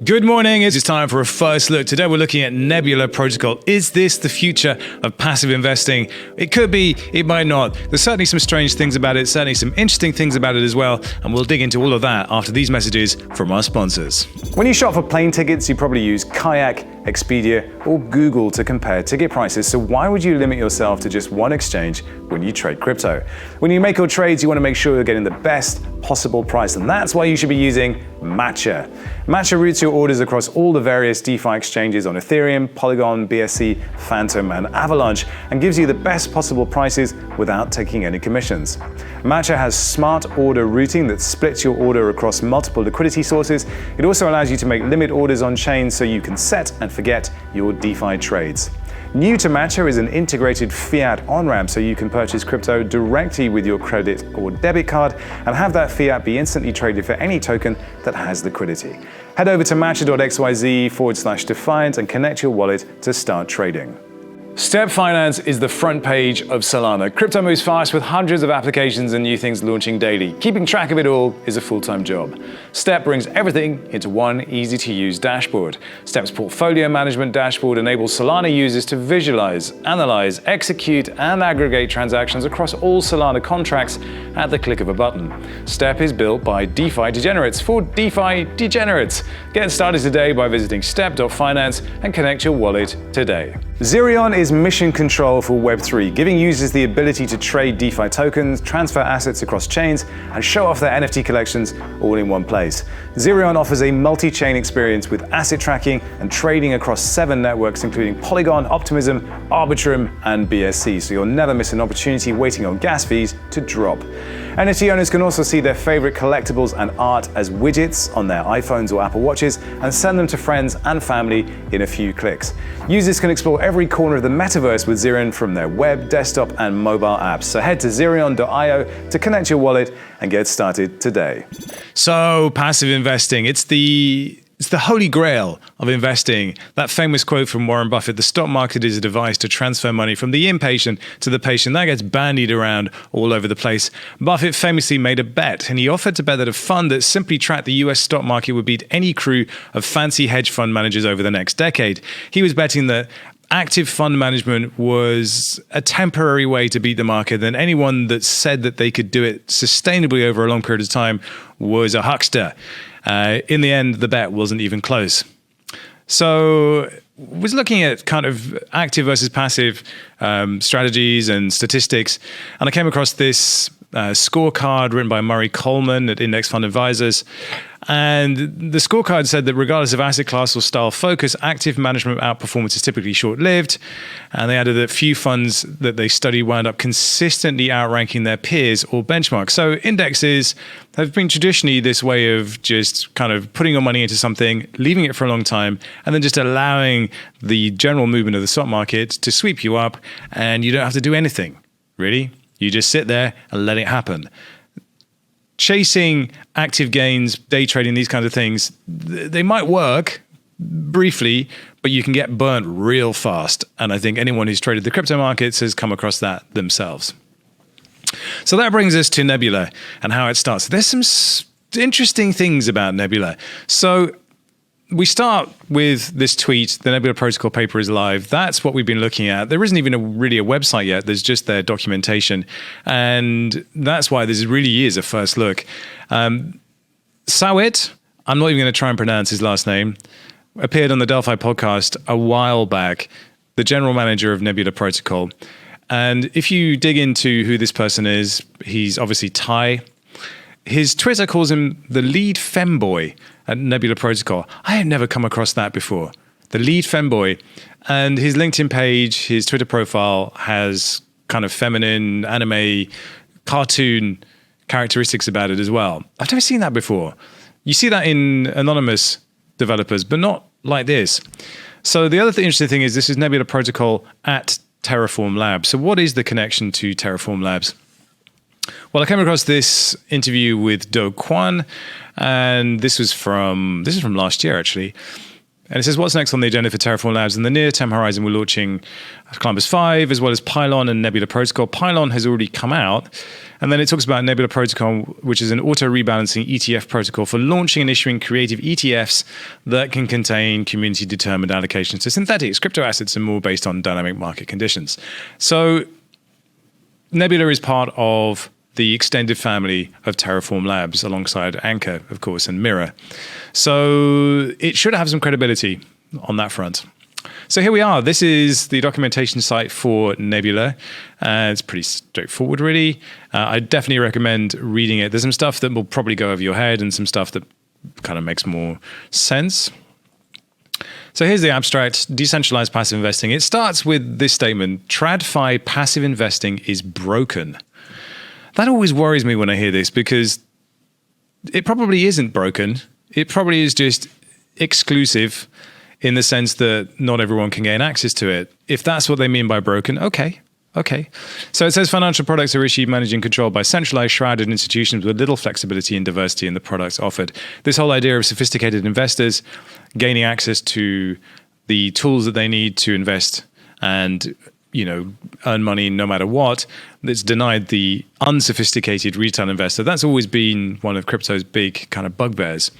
Good morning, it's time for a first look. Today we're looking at Nebula Protocol. Is this the future of passive investing? It could be, it might not. There's certainly some strange things about it, certainly some interesting things about it as well, and we'll dig into all of that after these messages from our sponsors. When you shop for plane tickets, you probably use Kayak, Expedia, or Google to compare ticket prices, so why would you limit yourself to just one exchange when you trade crypto? When you make your trades, you want to make sure you're getting the best possible price, and that's why you should be using Matcha. Matcha routes your orders across all the various DeFi exchanges on Ethereum, Polygon, BSC, Phantom, and Avalanche, and gives you the best possible prices without taking any commissions. Matcha has smart order routing that splits your order across multiple liquidity sources. It also allows you to make limit orders on chain so you can set and forget your DeFi trades. New to Matcha is an integrated fiat on-ramp so you can purchase crypto directly with your credit or debit card and have that fiat be instantly traded for any token that has liquidity. Head over to matcha.xyz/Defiant and connect your wallet to start trading. Step Finance is the front page of Solana. Crypto moves fast with hundreds of applications and new things launching daily. Keeping track of it all is a full-time job. Step brings everything into one easy-to-use dashboard. Step's portfolio management dashboard enables Solana users to visualize, analyze, execute, and aggregate transactions across all Solana contracts at the click of a button. Step is built by DeFi degenerates for DeFi degenerates. Get started today by visiting step.finance and connect your wallet today. Zerion is mission control for Web3, giving users the ability to trade DeFi tokens, transfer assets across chains, and show off their NFT collections all in one place. Zerion offers a multi-chain experience with asset tracking and trading across 7 networks, including Polygon, Optimism, Arbitrum, and BSC, so you'll never miss an opportunity waiting on gas fees to drop. NFT owners can also see their favorite collectibles and art as widgets on their iPhones or Apple Watches and send them to friends and family in a few clicks. Users can explore every corner of the metaverse with Zerion from their web, desktop, and mobile apps. So head to Zerion.io to connect your wallet and get started today. So, passive investing, it's the holy grail of investing. That famous quote from Warren Buffett, the stock market is a device to transfer money from the impatient to the patient. That gets bandied around all over the place. Buffett famously made a bet, and he offered to bet that a fund that simply tracked the US stock market would beat any crew of fancy hedge fund managers over the next decade. He was betting that active fund management was a temporary way to beat the market, and anyone that said that they could do it sustainably over a long period of time was a huckster. In the end, the bet wasn't even close. So I was looking at kind of active versus passive strategies and statistics, and I came across this scorecard written by Murray Coleman at Index Fund Advisors. And the scorecard said that regardless of asset class or style focus, active management outperformance is typically short-lived. And they added that few funds that they studied wound up consistently outranking their peers or benchmarks. So indexes have been traditionally this way of just kind of putting your money into something, leaving it for a long time, and then just allowing the general movement of the stock market to sweep you up, and you don't have to do anything, really. You just sit there and let it happen. Chasing active gains, day trading, these kinds of things, they might work briefly, but you can get burnt real fast. And I think anyone who's traded the crypto markets has come across that themselves. So that brings us to Nebula and how it starts. There's some interesting things about Nebula. So we start with this tweet, the Nebula Protocol paper is live. That's what we've been looking at. There isn't even really a website yet. There's just their documentation. And that's why this really is a first look. Sawit, I'm not even going to try and pronounce his last name, appeared on the Delphi podcast a while back, the general manager of Nebula Protocol. And if you dig into who this person is, he's obviously Thai. His Twitter calls him the lead femboy at Nebula Protocol. I had never come across that before. The lead femboy. And his LinkedIn page, his Twitter profile has kind of feminine, anime, cartoon characteristics about it as well. I've never seen that before. You see that in anonymous developers, but not like this. So the other interesting thing is this is Nebula Protocol at Terraform Labs. So what is the connection to Terraform Labs? Well, I came across this interview with Do Kwon, and this is from last year, actually. And it says, what's next on the agenda for Terraform Labs? In the near-term horizon, we're launching Columbus 5, as well as Pylon and Nebula Protocol. Pylon has already come out. And then it talks about Nebula Protocol, which is an auto-rebalancing ETF protocol for launching and issuing creative ETFs that can contain community-determined allocations to synthetics, crypto assets, and more based on dynamic market conditions. So Nebula is part of the extended family of Terraform Labs, alongside Anchor, of course, and Mirror. So it should have some credibility on that front. So here we are. This is the documentation site for Nebula. It's pretty straightforward, really. I definitely recommend reading it. There's some stuff that will probably go over your head and some stuff that kind of makes more sense. So here's the abstract, decentralized passive investing. It starts with this statement: TradFi passive investing is broken. That always worries me when I hear this, because it probably isn't broken. It probably is just exclusive in the sense that not everyone can gain access to it. If that's what they mean by broken, okay. So it says financial products are issued, managed, and controlled by centralized, shrouded institutions with little flexibility and diversity in the products offered. This whole idea of sophisticated investors gaining access to the tools that they need to invest and earn money no matter what, that's denied the unsophisticated retail investor. That's always been one of crypto's big kind of bugbears.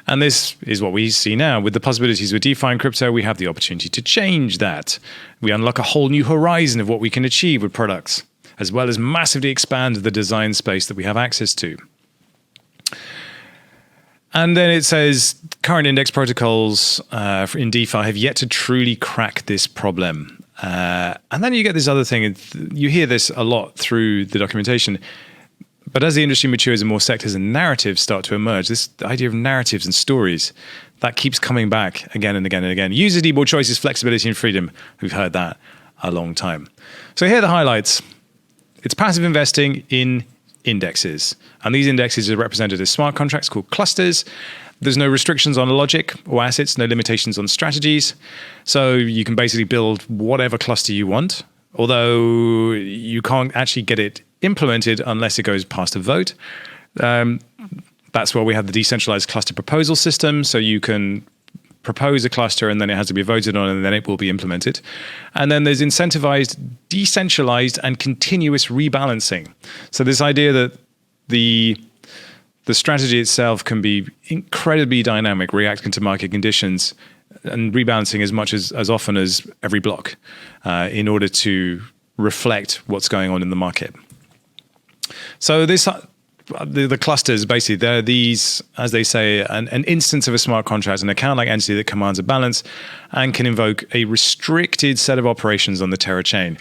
And this is what we see now. With the possibilities with DeFi and crypto, we have the opportunity to change that. We unlock a whole new horizon of what we can achieve with products, as well as massively expand the design space that we have access to. And then it says current index protocols in DeFi have yet to truly crack this problem. And then you get this other thing. You hear this a lot through the documentation. But as the industry matures and more sectors and narratives start to emerge, this idea of narratives and stories, that keeps coming back again and again and again. Users need more choices, flexibility, and freedom. We've heard that a long time. So here are the highlights. It's passive investing in indexes. And these indexes are represented as smart contracts called clusters. There's no restrictions on logic or assets, no limitations on strategies. So you can basically build whatever cluster you want, although you can't actually get it implemented unless it goes past a vote. That's why we have the decentralized cluster proposal system. So you can propose a cluster and then it has to be voted on and then it will be implemented. And then there's incentivized, decentralized, and continuous rebalancing. So this idea that the strategy itself can be incredibly dynamic, reacting to market conditions and rebalancing as much as often as every block in order to reflect what's going on in the market. So the clusters, basically, they're these, as they say, an instance of a smart contract, an account-like entity that commands a balance and can invoke a restricted set of operations on the Terra chain.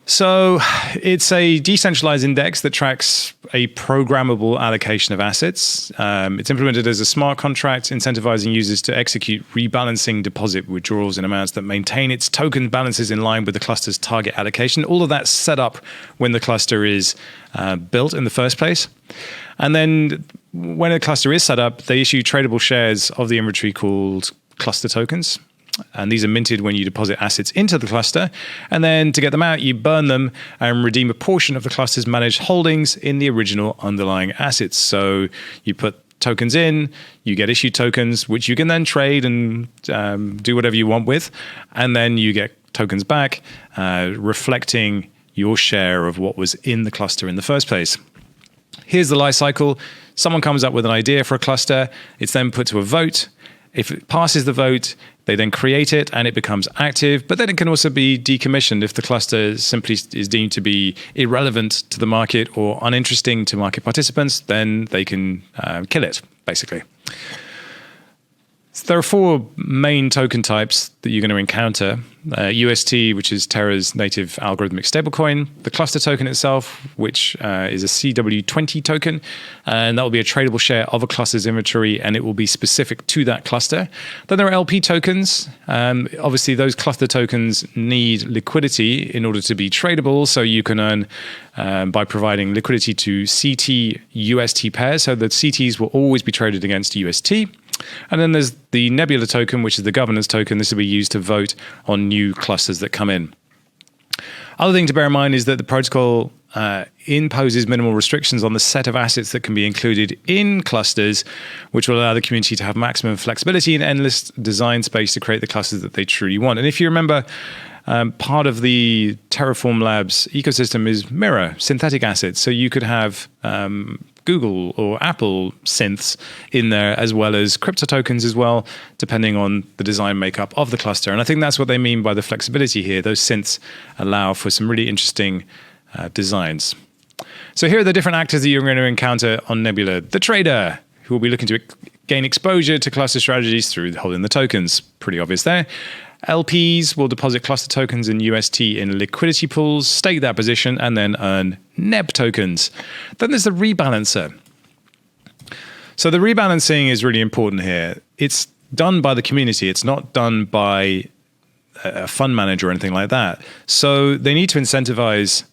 So it's a decentralized index that tracks a programmable allocation of assets. It's implemented as a smart contract, incentivizing users to execute rebalancing deposit withdrawals in amounts that maintain its token balances in line with the cluster's target allocation. All of that's set up when the cluster is built in the first place. And then when a cluster is set up, they issue tradable shares of the inventory called cluster tokens. And these are minted when you deposit assets into the cluster. And then to get them out, you burn them and redeem a portion of the cluster's managed holdings in the original underlying assets. So you put tokens in, you get issued tokens, which you can then trade and do whatever you want with. And then you get tokens back, reflecting your share of what was in the cluster in the first place. Here's the life cycle. Someone comes up with an idea for a cluster. It's then put to a vote. If it passes the vote, they then create it and it becomes active, but then it can also be decommissioned if the cluster simply is deemed to be irrelevant to the market or uninteresting to market participants, then they can kill it, basically. So there are four main token types that you're going to encounter. UST, which is Terra's native algorithmic stablecoin. The cluster token itself, which is a CW20 token. And that will be a tradable share of a cluster's inventory, and it will be specific to that cluster. Then there are LP tokens. Obviously, those cluster tokens need liquidity in order to be tradable. So you can earn by providing liquidity to CT-UST pairs. So the CTs will always be traded against UST. And then there's the Nebula token, which is the governance token. This will be used to vote on new clusters that come in. Other thing to bear in mind is that the protocol imposes minimal restrictions on the set of assets that can be included in clusters, which will allow the community to have maximum flexibility and endless design space to create the clusters that they truly want. And if you remember, part of the Terraform Labs ecosystem is mirror, synthetic assets. So you could have Google or Apple synths in there, as well as crypto tokens as well, depending on the design makeup of the cluster. And I think that's what they mean by the flexibility here. Those synths allow for some really interesting designs. So here are the different actors that you're going to encounter on Nebula. The trader, who will be looking to gain exposure to cluster strategies through holding the tokens. Pretty obvious there. LPs will deposit cluster tokens in UST in liquidity pools, stake that position, and then earn NEB tokens. Then there's the rebalancer. So the rebalancing is really important here. It's done by the community. It's not done by a fund manager or anything like that. So they need to incentivize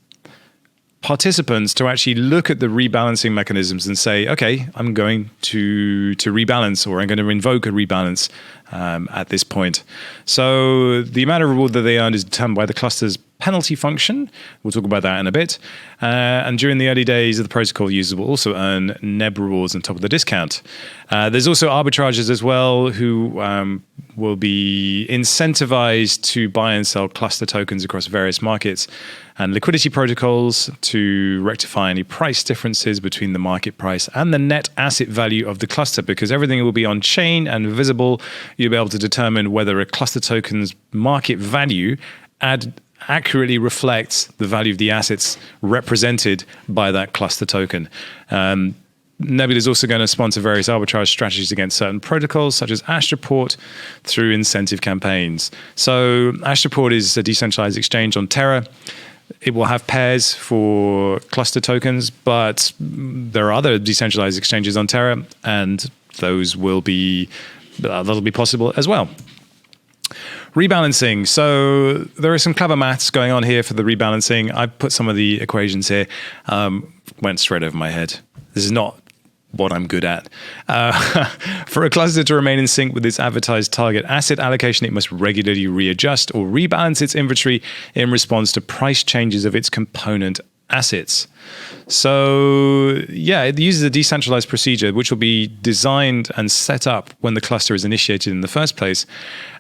participants to actually look at the rebalancing mechanisms and say, okay, I'm going to rebalance, or I'm going to invoke a rebalance at this point. So the amount of reward that they earn is determined by the cluster's penalty function. We'll talk about that in a bit. And during the early days of the protocol, users will also earn NEB rewards on top of the discount. There's also arbitragers as well who will be incentivized to buy and sell cluster tokens across various markets, and liquidity protocols to rectify any price differences between the market price and the net asset value of the cluster, because everything will be on chain and visible. You'll be able to determine whether a cluster token's market value accurately reflects the value of the assets represented by that cluster token. Nebula is also going to sponsor various arbitrage strategies against certain protocols, such as Astroport, through incentive campaigns. So Astroport is a decentralized exchange on Terra. It will have pairs for cluster tokens, but there are other decentralized exchanges on Terra, and those will be that'll be possible as well. Rebalancing. So there is some clever maths going on here for the rebalancing. I put some of the equations here. Went straight over my head. This is not what I'm good at. For a cluster to remain in sync with its advertised target asset allocation, it must regularly readjust or rebalance its inventory in response to price changes of its component assets. So yeah, it uses a decentralized procedure which will be designed and set up when the cluster is initiated in the first place.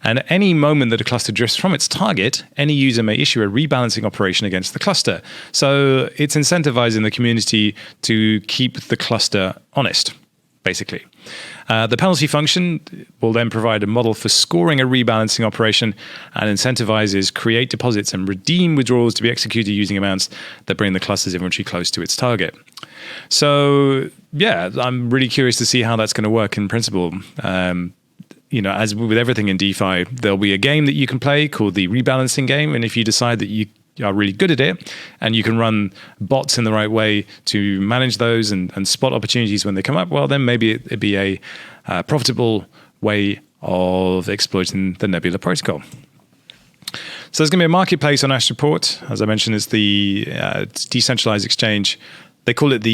And at any moment that a cluster drifts from its target, any user may issue a rebalancing operation against the cluster. So it's incentivizing the community to keep the cluster honest, basically. The penalty function will then provide a model for scoring a rebalancing operation and incentivizes create deposits and redeem withdrawals to be executed using amounts that bring the cluster's inventory close to its target. So yeah, I'm really curious to see how that's going to work in principle. As with everything in DeFi, there'll be a game that you can play called the rebalancing game. And if you decide that you are really good at it and you can run bots in the right way to manage those and spot opportunities when they come up, well, then maybe it'd be a profitable way of exploiting the Nebula Protocol. So there's going to be a marketplace on Astroport. As I mentioned, it's the decentralized exchange. They call it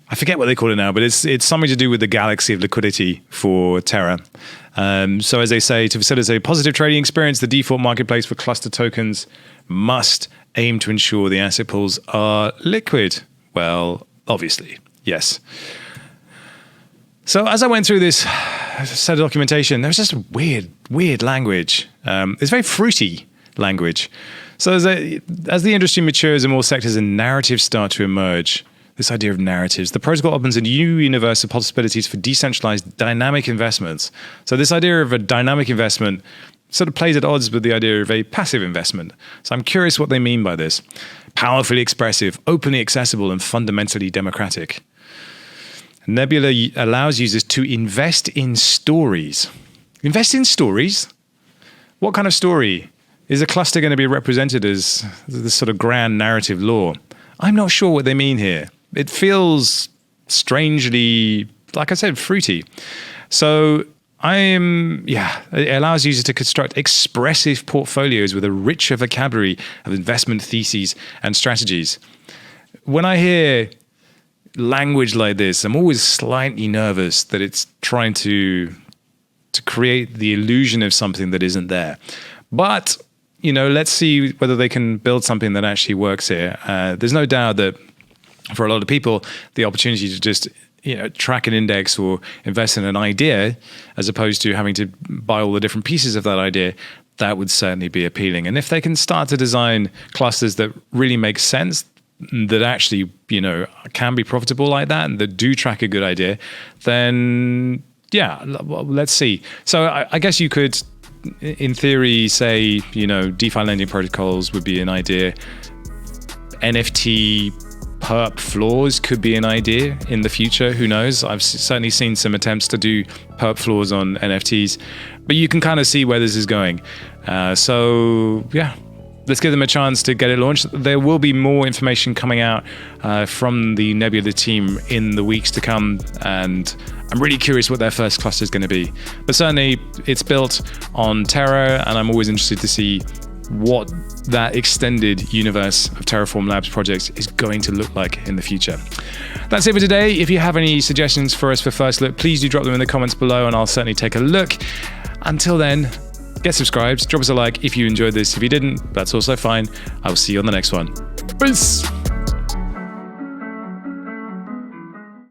I forget what they call it now, but it's something to do with the galaxy of liquidity for Terra. So as they say, to facilitate a positive trading experience, the default marketplace for cluster tokens must aim to ensure the asset pools are liquid. Well, obviously, yes. So as I went through this set of documentation, there was just weird language. It's very fruity language. So as the industry matures and more sectors and narratives start to emerge, this idea of narratives, the protocol opens a new universe of possibilities for decentralized dynamic investments. So this idea of a dynamic investment sort of plays at odds with the idea of a passive investment. So I'm curious what they mean by this. Powerfully expressive, openly accessible, and fundamentally democratic. Nebula allows users to invest in stories. Invest in stories? What kind of story? Is a cluster going to be represented as this sort of grand narrative lore? I'm not sure what they mean here. It feels strangely, like I said, fruity. So it allows users to construct expressive portfolios with a richer vocabulary of investment theses and strategies. When I hear language like this, I'm always slightly nervous that it's trying to create the illusion of something that isn't there. But let's see whether they can build something that actually works here. There's no doubt that for a lot of people, the opportunity to just track an index or invest in an idea, as opposed to having to buy all the different pieces of that idea, that would certainly be appealing. And if they can start to design clusters that really make sense, that actually, can be profitable like that, and that do track a good idea, then well, let's see. So I guess you could, in theory, say, DeFi lending protocols would be an idea. NFT perp floors could be an idea in the future. Who knows? I've certainly seen some attempts to do perp floors on NFTs, but you can kind of see where this is going. Let's give them a chance to get it launched. There will be more information coming out from the Nebula team in the weeks to come, and I'm really curious what their first cluster is going to be. But certainly, it's built on Terra, and I'm always interested to see what that extended universe of Terraform Labs projects is going to look like in the future. That's it for today. If you have any suggestions for us for First Look, please do drop them in the comments below, and I'll certainly take a look. Until then, get subscribed, drop us a like if you enjoyed this. If you didn't, that's also fine. I will see you on the next one. Peace!